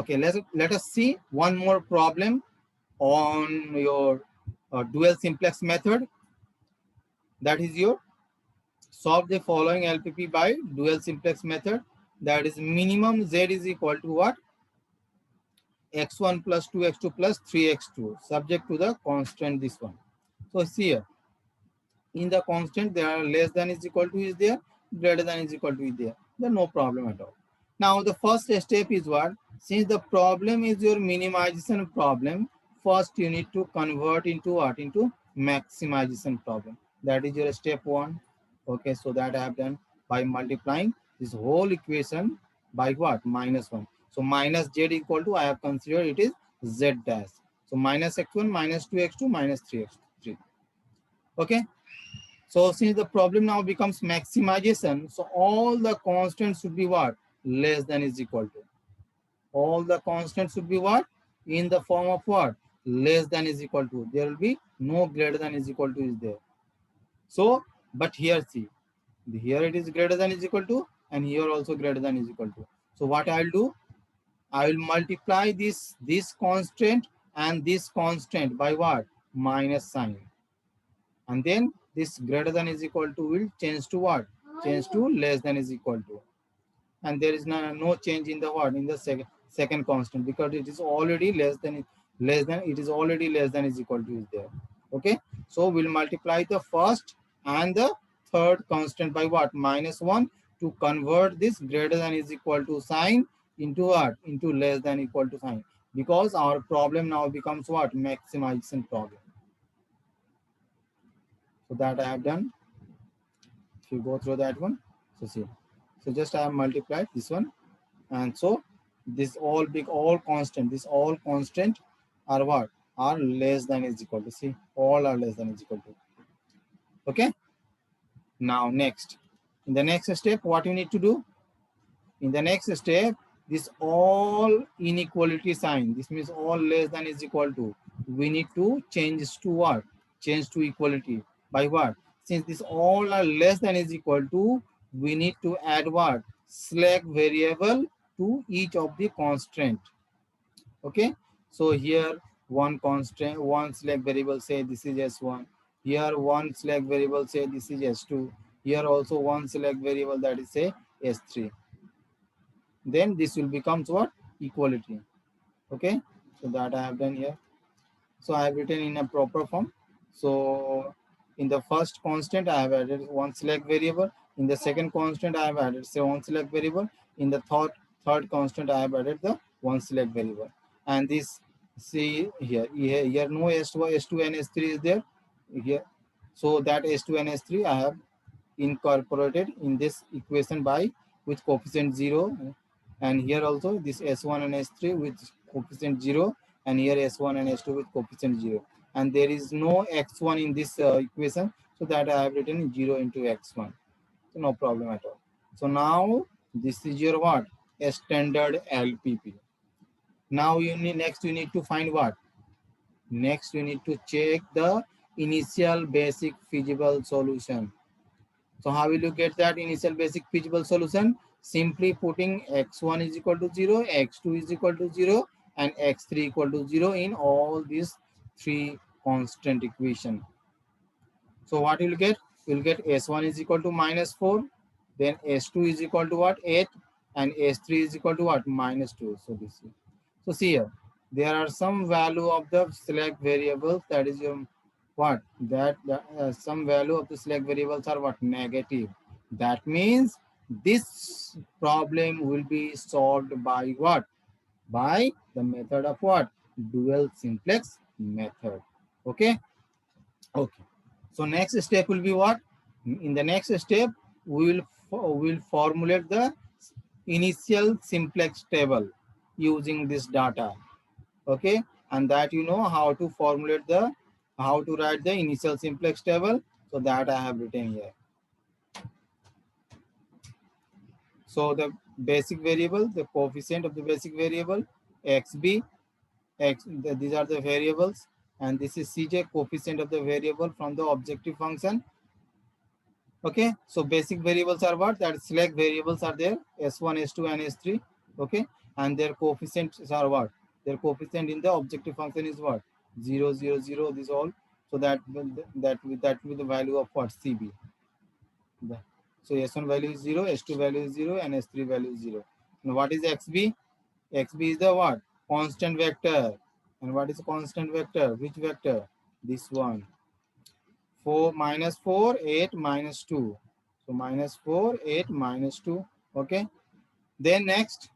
Okay, let us see one more problem on your dual simplex method. That is your solve the following LPP by dual simplex method. That is minimum Z is equal to what? X1 plus 2x2 plus 3x2 subject to the constant this one. So see here, in the constant there are less than is equal to is there, greater than is equal to is there. There no problem at all. Now the first step is what? Since the problem is your minimization problem, first you need to convert into what? Into maximization problem. That is your step one. Okay, so that I have done by multiplying this whole equation by what? Minus 1. So minus z equal to, I have considered it is z dash. So minus x1 minus 2x2 minus 3x3. Okay. So since the problem now becomes maximization, so all the constants should be what? Less than is equal to. All the constants should be what? In the form of what? Less than is equal to. There will be no greater than is equal to is there. So, but here see, here it is greater than is equal to, and here also greater than is equal to. So what I'll do? I will multiply this constant and this constant by what? Minus sign. And then this greater than is equal to will change to what? Change to less than is equal to. And there is no change in the what? In the second constant, because it is already less than it is already less than is equal to is there. Okay, so we'll multiply the first and the third constant by what? Minus 1 to convert this greater than is equal to sign into what? Into less than equal to sign, because our problem now becomes what? Maximization problem. So that I have done. If you go through that one, so see, so just I have multiplied this one, and so this all constant, this all constant are what? Are less than is equal to. See, all are less than is equal to. Okay. Now next, in the next step, what you need to do? In the next step, this all inequality sign, this means all less than is equal to, we need to change to what? Change to equality by what? Since this all are less than is equal to, we need to add what? Slack variable to each of the constraint. Okay, so here one constant, one slack variable say this is s1, here one slack variable say this is s2, here also one slack variable that is say s3. Then this will becomes what? Equality. Okay, so that I have done here. So I have written in a proper form. So in the first constant I have added one select variable, in the second constant I have added say one select variable, in the third constant I have added the one select variable. And this, see here no s2 and s3 is there here, so that s2 and s3 I have incorporated in this equation by with coefficient 0, and here also this s1 and s3 with coefficient 0, and here s1 and s2 with coefficient 0, and there is no x1 in this equation, so that I have written 0 into x1. So no problem at all. So now this is your what? A standard LPP. Now you need to find what? Next you need to check the initial basic feasible solution. So how will you get that initial basic feasible solution? Simply putting x1 is equal to 0, x2 is equal to 0, and x3 equal to 0 in all these three constant equation. So what you will get? You will get s1 is equal to minus 4, then s2 is equal to what? 8, and s3 is equal to what? Minus 2. So this is. So see here, there are some value of the select variables, that is your what? That some value of the select variables are what? Negative. That means this problem will be solved by what? By the method of what? Dual simplex method. Okay. Okay. So next step will be what? In the next step, we will formulate the initial simplex table using this data. Okay, and that you know how to formulate the, how to write the initial simplex table. So that I have written here. So the basic variable, the coefficient of the basic variable, xb, these are the variables, and this is cj, coefficient of the variable from the objective function. Okay, so basic variables are what? That select variables are there, s1, s2, and s3. Okay, and their coefficients are what? Their coefficient in the objective function is what? 0, 0, 0, this all. So that will be the value of what? CB. So S1 value is 0, S2 value is 0, and S3 value is 0. And what is XB? XB is the what? Constant vector. And what is a constant vector? Which vector? This one. 4 minus 4, 8 minus 2. So minus 4, 8 minus 2. Okay. Then next,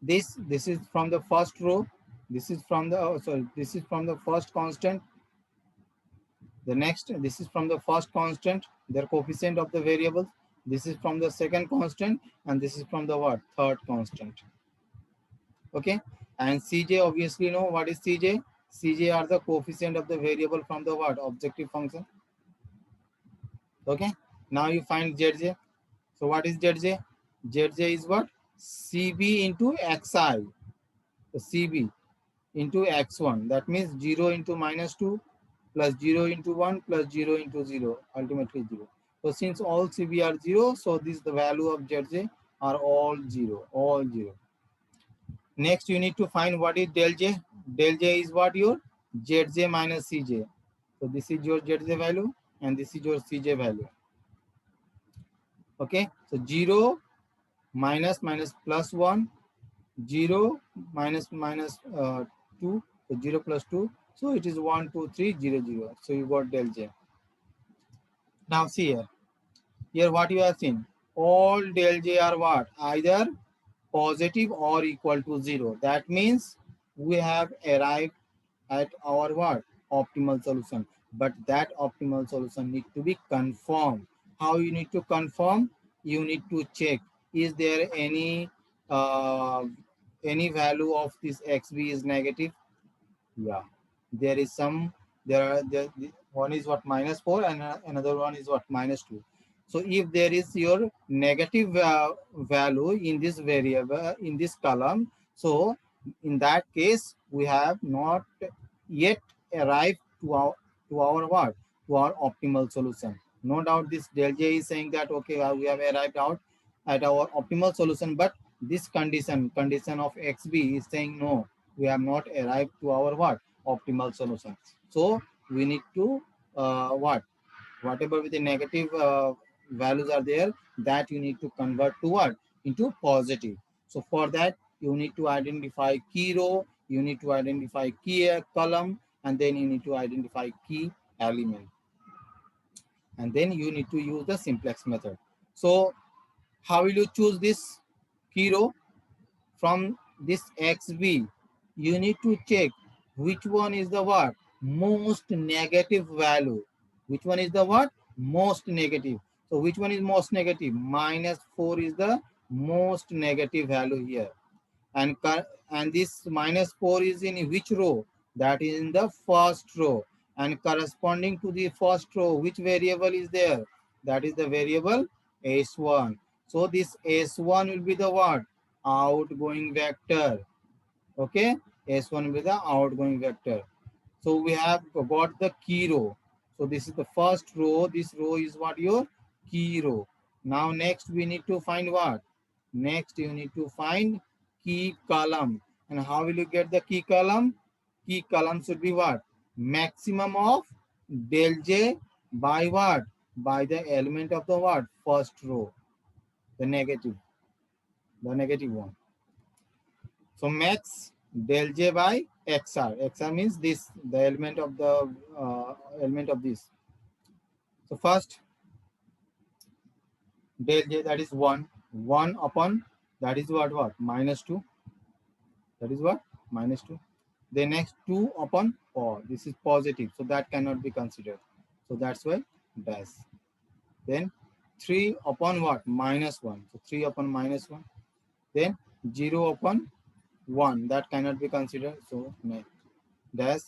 this is from the first row. This is from the this is from the first constant. The next, this is from the first constant, their coefficient of the variables. This is from the second constant, and this is from the what? Third constant. Okay. And Cj, obviously know what is Cj. Cj are the coefficient of the variable from the what? Objective function. Okay. Now you find Zj. So what is Zj? Zj is what? Cb into xi. So Cb into x1. That means 0 into minus 2 plus 0 into 1 plus 0 into 0, ultimately 0. So since all CB are 0, so this the value of Zj are all 0, all 0. Next, you need to find what is del J. Del J is what? Your Zj minus Cj. So this is your Zj value and this is your Cj value. Okay, so 0 minus minus plus 1, 0 minus minus 2, so 0 plus 2. So it is 1, 2, 3, 0, 0. So you got del J. Now see here. Here what you have seen, all del J are what? Either positive or equal to 0. That means we have arrived at our what? Optimal solution. But that optimal solution need to be confirmed. How you need to confirm? You need to check, is there uh, any value of this XB is negative? Yeah, there is some, one is what? Minus 4 and another one is what? Minus 2. So if there is your negative value in this variable, in this column, so in that case, we have not yet arrived to our what? To our optimal solution. No doubt this del J is saying that, okay, we have arrived out at our optimal solution, but this condition of XB is saying no, we have not arrived to our what? Optimal solution. So we need to what? Whatever with the negative values are there, that you need to convert to what? Into positive. So for that, you need to identify key row, you need to identify key column, and then you need to identify key element. And then you need to use the simplex method. So how will you choose this key row? From this XB, you need to check which one is the what? Most negative value. Which one is the what? Most negative. So which one is most negative? Minus 4 is the most negative value here. And, and this minus 4 is in which row? That is in the first row. And corresponding to the first row, which variable is there? That is the variable S1. So this S1 will be the what? Outgoing vector. Okay, S1 will be the outgoing vector. So we have got the key row. So this is the first row. This row is what? Your key row. Now next we need to find what? Next you need to find key column. And how will you get the key column? Key column should be what? Maximum of del J by what? By the element of the what? First row. The negative one. So max del J by XR. XR means this, the element of the element of this. So first del J, that is 1. 1 upon, that is what? Minus 2. That is what? Minus 2. The next 2 upon 4. This is positive. So that cannot be considered. So that's why dash. Then 3 upon what? Minus 1. So 3 upon minus 1. Then 0 upon 1. That cannot be considered. So dash.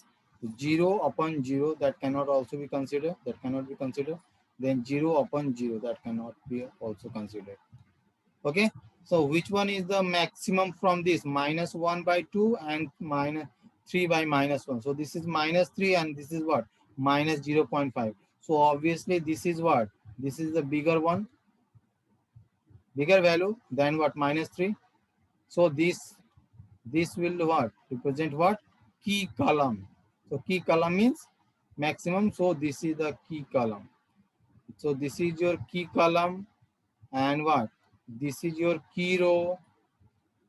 0 upon 0. That cannot also be considered. That cannot be considered. Then 0 upon 0. That cannot be also considered. Okay. So which one is the maximum from this? Minus 1 by 2 and minus 3 by minus 1. So this is minus 3 and this is what? Minus 0.5. So obviously this is what? This is the bigger one. Bigger value than what? Minus 3. So this will what? Represent what? Key column. So key column means maximum. So this is the key column. So this is your key column, and what? This is your key row.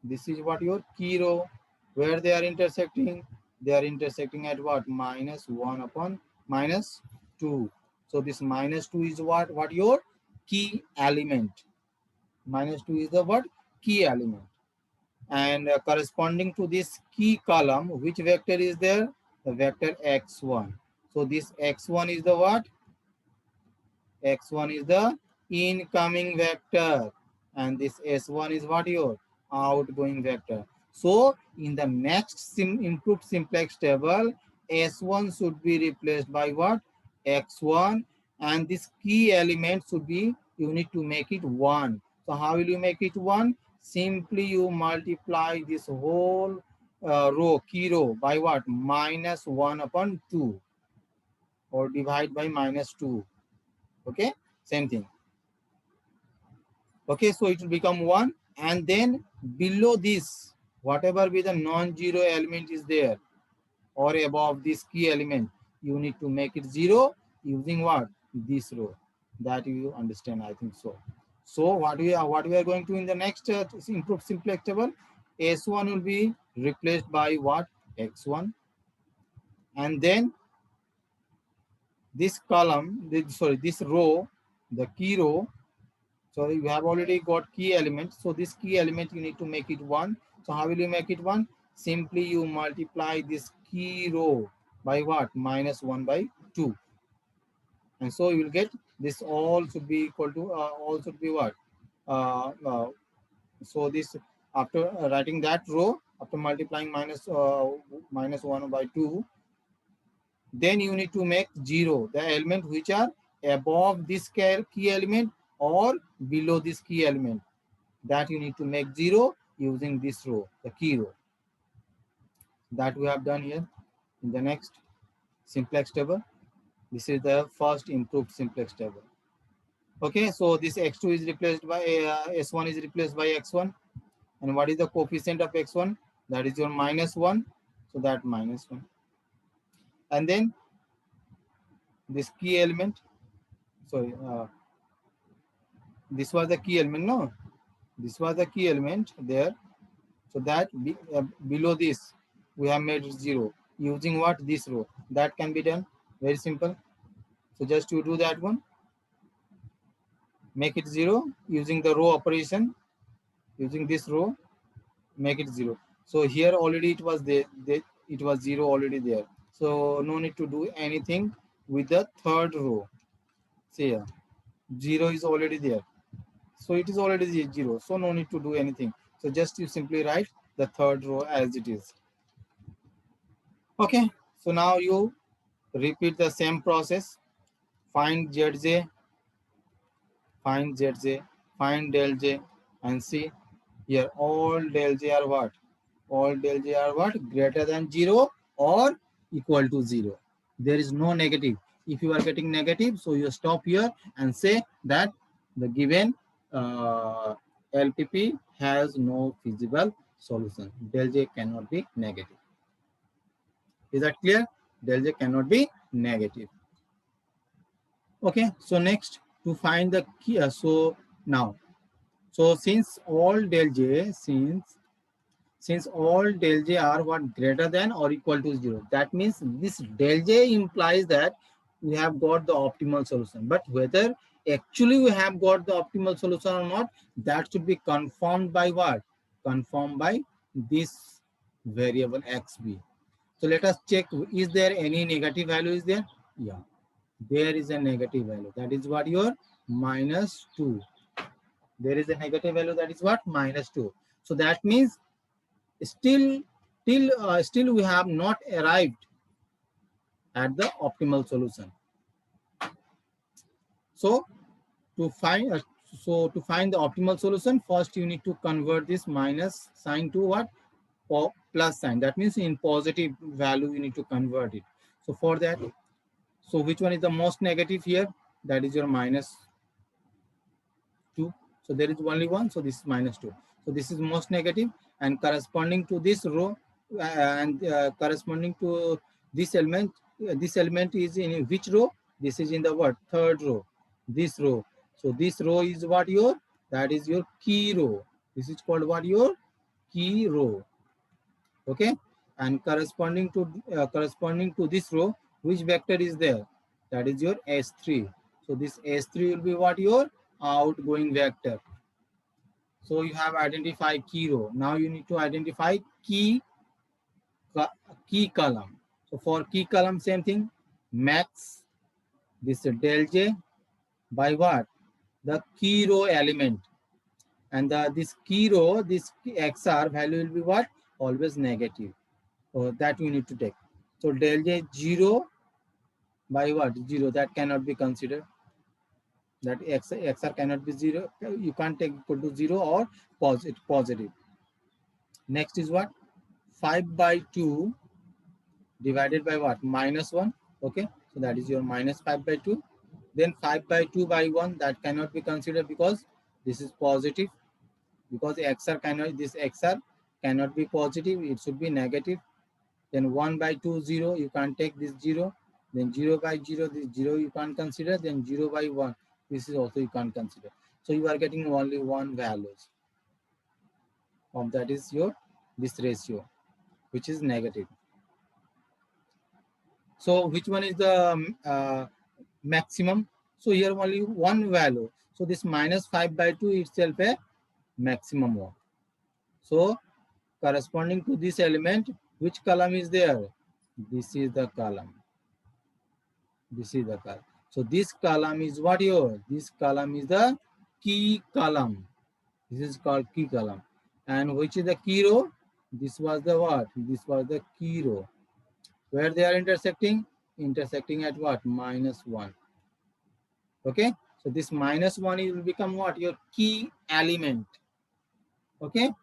This is what your key row. Where they are intersecting? They are intersecting at what? -1 upon -2. So this -2 is what? What your key element. -2 is the what? Key element. And corresponding to this key column, which vector is there? The vector x1. So this x1 is the what? X1 is the incoming vector, and this S1 is what? Your outgoing vector. So in the next improved simplex table, S1 should be replaced by what? X1, and this key element should be, you need to make it 1. So how will you make it 1? Simply you multiply this whole row, key row, by what? -1 upon 2, or divide by -2. Okay, same thing. Okay, so it will become 1, and then below this, whatever be the non-zero element is there, or above this key element, you need to make it 0 using what? This row. That you understand, I think so. So what we are going to in the next improved simplex table, S1 will be replaced by what? X1, and then this column, this row, the key row. So you have already got key element. So this key element, you need to make it 1. So how will you make it 1? Simply you multiply this key row by what? -1 by 2. And so you will get this all should be equal to, all should be what? Uh, uh, so this, after writing that row, after multiplying -1 by 2, then you need to make 0, the element which are above this key element or below this key element, that you need to make 0 using this row, the key row. That we have done here in the next simplex table. This is the first improved simplex table. Okay, so this x2 is replaced by s1 is replaced by x1, and what is the coefficient of x1? That is your -1, so that -1, and then this key element, sorry, this was the key element, no, this was the key element there. So that below this, we have made 0 using what? This row. That can be done very simple. So just you do that one, make it 0 using the row operation, using this row, make it 0. So here already it was there, it was 0 already there. So no need to do anything with the third row. See here, 0 is already there. So it is already 0. So no need to do anything. So just you simply write the third row as it is. Okay, so now you repeat the same process. Find Zj, find Zj, find del j, and see here all del j are what? All del j are what? Greater than 0 or equal to 0. There is no negative. If you are getting negative, so you stop here and say that the given LPP has no feasible solution. Del j cannot be negative. Is that clear? Del j cannot be negative. Okay, so next to find the key. So now, so since all del j, since all del j are what? Greater than or equal to 0, that means this del j implies that we have got the optimal solution. But whether actually we have got the optimal solution or not, that should be confirmed by what? Confirmed by this variable xb. So let us check, is there any negative value is there? Yeah, there is a negative value. That is what? Your -2. There is a negative value, that is what? -2. So that means still we have not arrived at the optimal solution. So to find to find the optimal solution, first you need to convert this minus sign to what? Plus sign. That means in positive value you need to convert it. So for that, so which one is the most negative here? That is your -2. So So there is only one, so this is -2. So this is most negative, and corresponding to this row and corresponding to this element is in which row? This is in the what? Third row. This row. So this row is what your? That is your key row. This is called what? Your key row. Okay, and corresponding to this row, which vector is there? That is your S3. So this S3 will be what? Your outgoing vector. So you have identified key row. Now you need to identify key column. So for key column, same thing. Max this del J by what? The key row element. And this key row, this XR value will be what? Always negative. So that you need to take. So del J 0 by what? 0. That cannot be considered. That XR cannot be 0. You can't take equal to 0 or positive. Next is what? 5 by 2 divided by what? -1. Okay. So that is your -5 by 2. Then 5 by 2 by 1, that cannot be considered because this is positive. Because this XR cannot be positive. It should be negative. Then 1 by 2, 0. You can't take this 0. Then 0 by 0, this 0 you can't consider. Then 0 by 1, this is also you can't consider. So you are getting only one values of that is your this ratio, which is negative. So which one is the maximum? So here only one value. So this -5 by 2 itself a maximum one. So corresponding to this element, which column is there? This is the column. This is the column. So this column is what your? This column is the key column. This is called key column. And which is the key row? This was the what? This was the key row. Where they are intersecting? Intersecting at what? -1. Okay. So this -1 will become what? Your key element. Okay.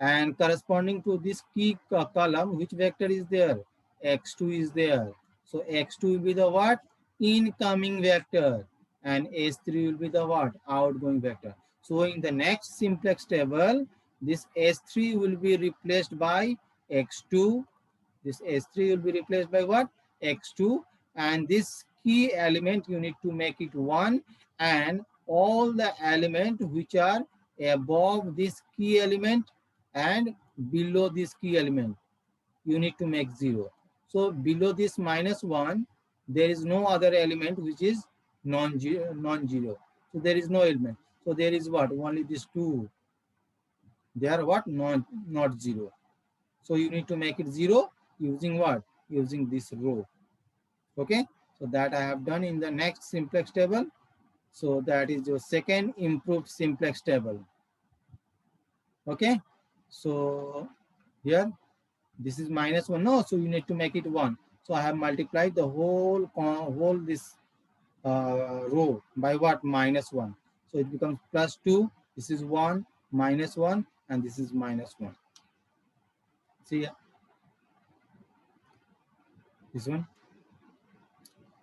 And corresponding to this key column, which vector is there? X2 is there. So X2 will be the what? Incoming vector. And S3 will be the what? Outgoing vector. So in the next simplex table, this S3 will be replaced by X2. This S3 will be replaced by what? X2. And this key element, you need to make it 1. And all the elements which are above this key element and below this key element, you need to make 0. So below this -1, there is no other element which is non-zero. So there is no element. So there is what? Only these two. They are what? Not 0. So you need to make it 0 using what? Using this row. Okay. So that I have done in the next simplex table. So that is your second improved simplex table. Okay. So here, this is -1. No, so you need to make it 1. So I have multiplied the whole this row by what? -1. So it becomes +2. This is 1, -1, and this is -1. See this one.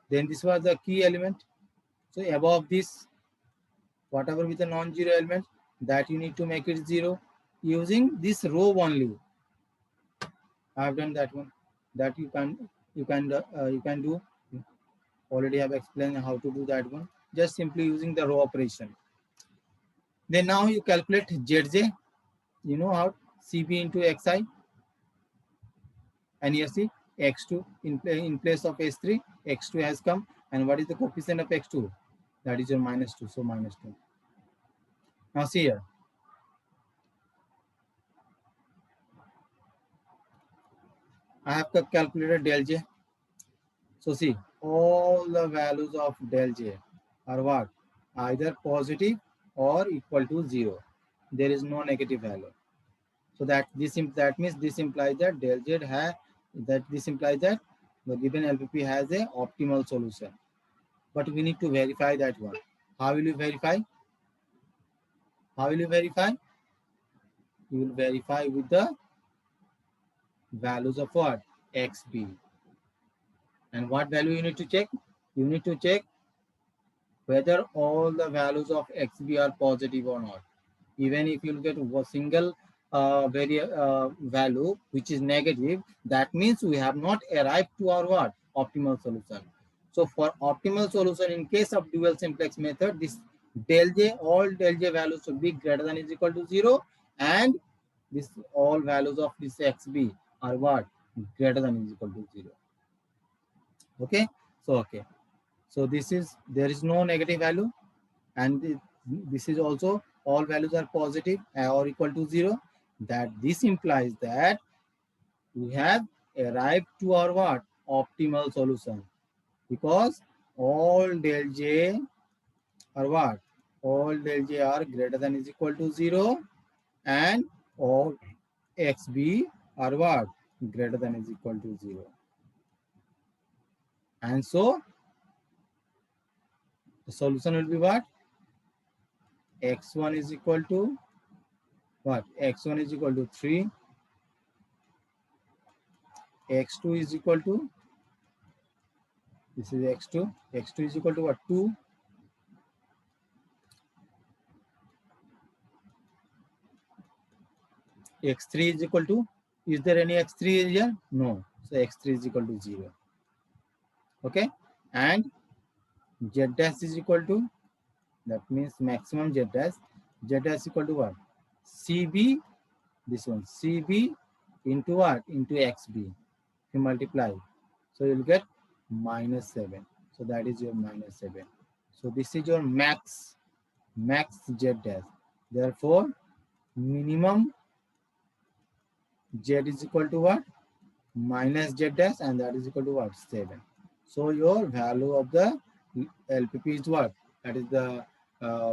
Then this was the key element. So above this, whatever with the non-zero element, that you need to make it 0 using this row only. I have done that one. That you can do. Already have explained how to do that one. Just simply using the row operation. Then now you calculate ZJ. You know how? CB into XI. And here see X2 in place of S3. X2 has come. And what is the coefficient of X2? That is your -2. So -2. Now see here. I have calculated del J. So see, all the values of del J are what? Either positive or equal to 0. There is no negative value. So that means this implies that del Z this implies that the given LPP has a optimal solution. But we need to verify that one. How will you verify? How will you verify? You will verify with the values of what? XB. And what value you need to check? You need to check whether all the values of xb are positive or not. Even if you get a single value which is negative, that means we have not arrived to our what? Optimal solution. So for optimal solution in case of dual simplex method, this del j, all del j values should be greater than is equal to 0, and this all values of this xb are what? Greater than is equal to 0. Okay. So this is, there is no negative value, and this is also all values are positive or equal to 0. That this implies that we have arrived to our what? Optimal solution, because all del j are what? All del j are greater than is equal to 0, and all xb are what? Greater than is equal to 0. And so the solution will be what? X1 is equal to what? X1 is equal to 3. X2 is equal to, this is x2. X2 is equal to what? 2. X3 is equal to, is there any x3 here? No. So x3 is equal to 0. Okay. And z dash is equal to, that means maximum z dash. Z dash is equal to what? CB, this one, CB into what? Into XB. If you multiply, so you'll get -7. So that is your -7. So this is your max z dash. Therefore, minimum z is equal to what? Minus z dash, and that is equal to what? 7. So your value of the LPP is what? That is the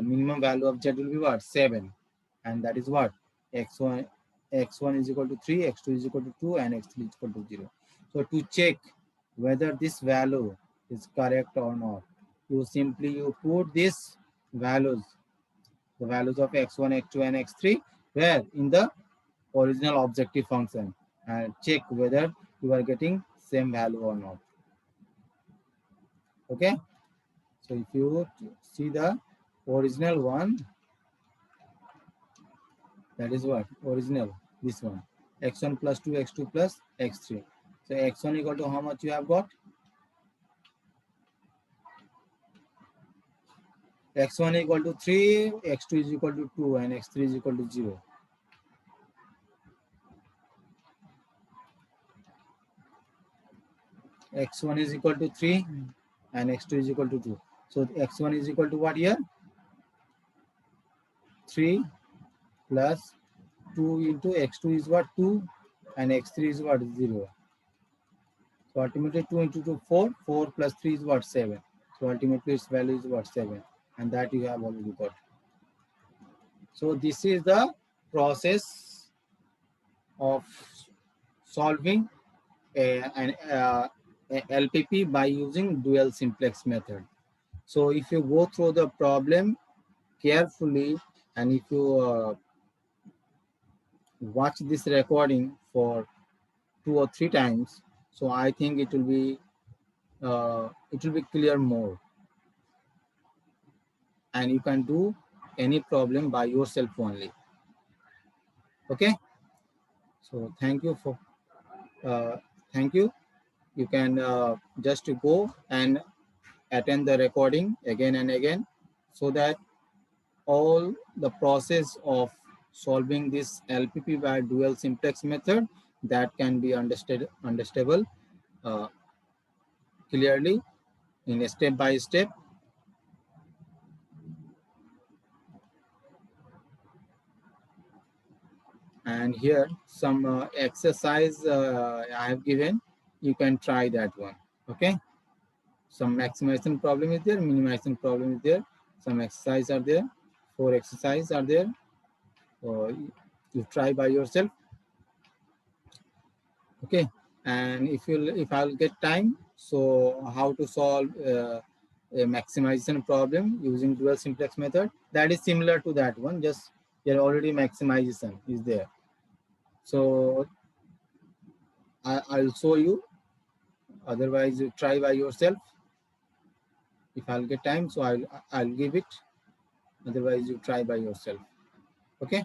minimum value of z will be what? 7. And that is what? X1 is equal to 3, x2 is equal to 2, and x3 is equal to 0. So to check whether this value is correct or not, you put these values, the values of x1, x2, and x3, where in the original objective function, and check whether you are getting same value or not. Okay. So if you see the original one, that is what? Original, this one. X1 plus 2, x2 plus x3. So x1 equal to how much you have got? X1 equal to 3, x2 is equal to 2, and x3 is equal to 0. X1 is equal to 3 and x2 is equal to 2. So x1 is equal to what here? 3 plus 2 into x2 is what? 2, and x3 is what? 0. So ultimately 2 into 2, 4. 4 plus 3 is what? 7. So ultimately its value is what? 7. And that you have already got. So this is the process of solving an LPP by using dual simplex method. So if you go through the problem carefully, and if you watch this recording for 2 or 3 times, so I think it will be clear more, and you can do any problem by yourself only. Okay. So thank you for thank you. You can just go and attend the recording again and again, so that all the process of solving this LPP by dual simplex method, that can be understandable clearly in a step by step. And here some exercise I have given. You can try that one. Okay. Some maximization problem is there, minimization problem is there, some exercise are there, 4 exercises are there. You try by yourself. Okay. And if I'll get time, so how to solve a maximization problem using dual simplex method, that is similar to that one, just here already maximization is there. So I'll show you, otherwise you try by yourself. If I'll get time, so I'll give it. Otherwise, you try by yourself. Okay.